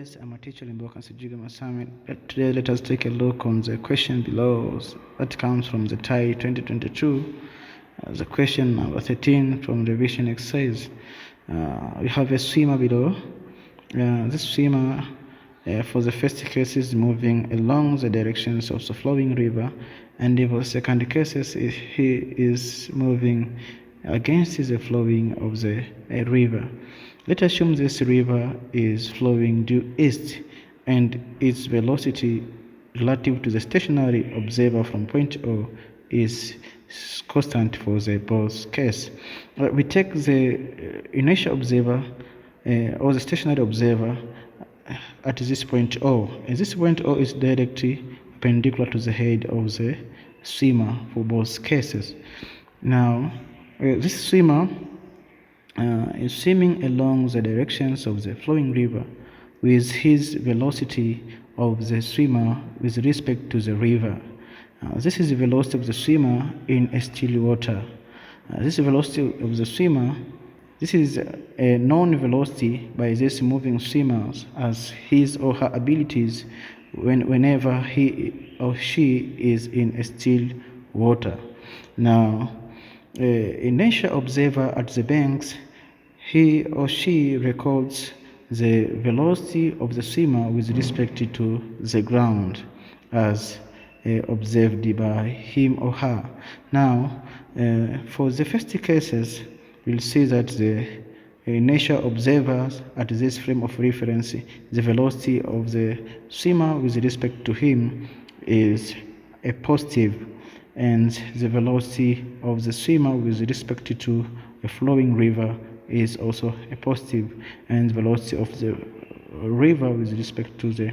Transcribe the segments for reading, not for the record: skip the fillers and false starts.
guys, I'm a teacher in BOOK3 assignment. Today let us take a look on the question below that comes from the TIE 2022. The question number 13 from revision exercise. We have a swimmer below. This swimmer for the first case is moving along the directions of the flowing river, and for the second cases he is moving against the flowing of the river. Let's assume this river is flowing due east and its velocity relative to the stationary observer from point O is constant for the both case. We take the inertial observer or the stationary observer at this point O, and this point O is directly perpendicular to the head of the swimmer for both cases. Now this swimmer is swimming along the directions of the flowing river with his velocity of the swimmer with respect to the river. This is the velocity of the swimmer in still water. This velocity of the swimmer, this is a known velocity by this moving swimmer as his or her abilities whenever he or she is in still water. Now, inertial observer at the banks, he or she records the velocity of the swimmer with respect to the ground as observed by him or her. Now, for the first cases, we'll see that the inertial observers at this frame of reference, the velocity of the swimmer with respect to him is a positive, and the velocity of the swimmer with respect to a flowing river is also a positive, and the velocity of the river with respect to the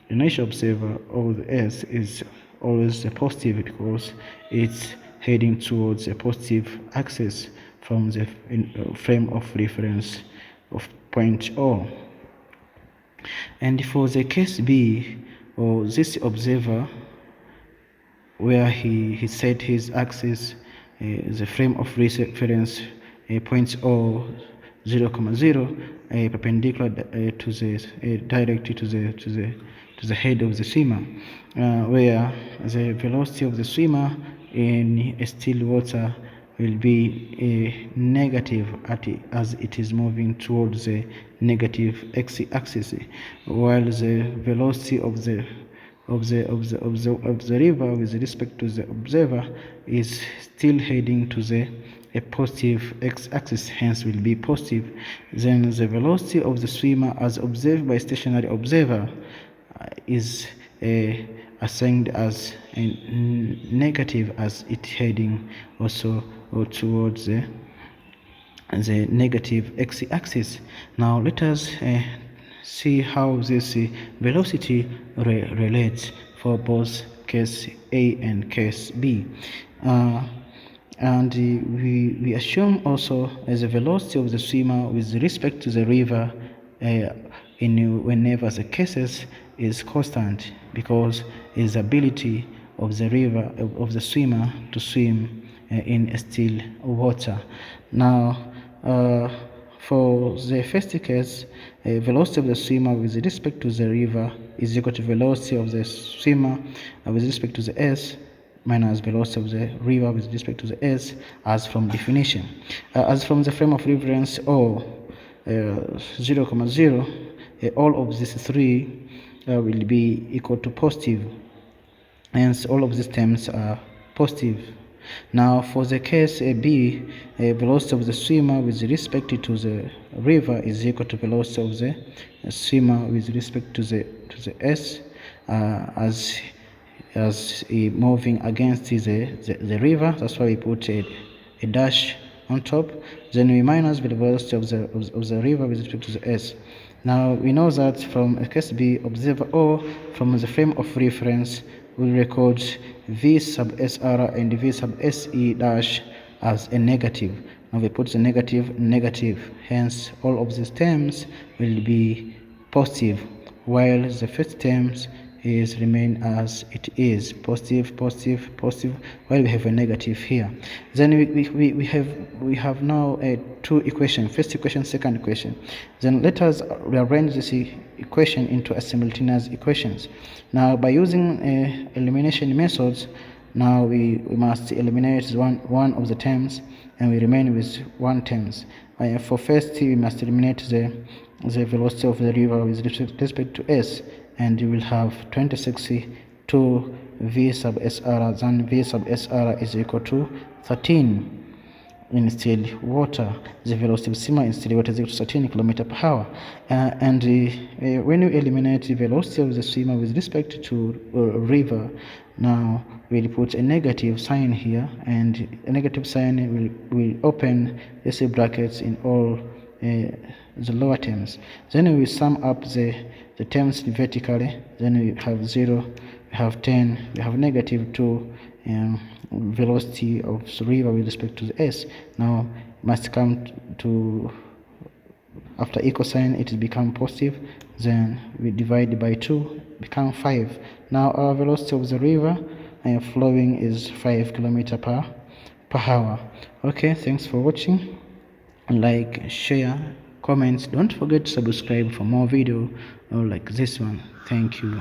inertial observer or the S is always a positive because it's heading towards a positive axis from the frame of reference of point O. And for the case B, or this observer, where he set his axis, the frame of reference points O 0,0 perpendicular to the directly to the head of the swimmer, where the velocity of the swimmer in still water will be negative as it is moving towards the negative x-axis, while the velocity of the river with respect to the observer is still heading to the positive x-axis, hence will be positive. Then the velocity of the swimmer as observed by stationary observer is assigned as negative as it heading also towards the negative x-axis. Now let us see how this velocity relates for both case A and case B. And we assume also as the velocity of the swimmer with respect to the river whenever the cases is constant, because his ability of the river of the swimmer to swim in still water. Now for the first case, velocity of the swimmer with respect to the river is equal to velocity of the swimmer with respect to the S minus velocity of the river with respect to the S, as from definition. As from the frame of reference O 0,0, all of these three will be equal to positive, hence all of these terms are positive. Now for the case B, velocity of the swimmer with respect to the river is equal to velocity of the swimmer with respect to the S, as moving against the river. That's why we put a dash on top. Then we minus the velocity of the river with respect to the S. Now we know that from case B, observer O from the frame of reference will record V sub SR and V sub SE dash as a negative. Now we put the negative, hence all of these terms will be positive, while the first terms is remain as it is, positive, positive, positive, while we have a negative here. Then we have now two equations, first equation, second equation. Then let us rearrange this equation into a simultaneous equations. Now by using elimination methods, now we must eliminate one of the terms and we remain with one terms. For first, we must eliminate the velocity of the river with respect to s, and you will have 26 to v sub sr, then v sub sr is equal to 13 in still water. The velocity of steamer in still water is equal to 13 km/h. When you eliminate the velocity of the steamer with respect to river, now we'll put a negative sign here, and a negative sign will open the brackets in all the lower terms. Then we sum up the terms vertically. Then we have 0, we have 10, we have negative 2, velocity of the river with respect to the s. Now must come to, after equal sign it will become positive, then we divide by 2, become 5. Now our velocity of the river flowing is 5 km/h. Okay, thanks for watching. Like, share, comments. Don't forget to subscribe for more video like this one. Thank you.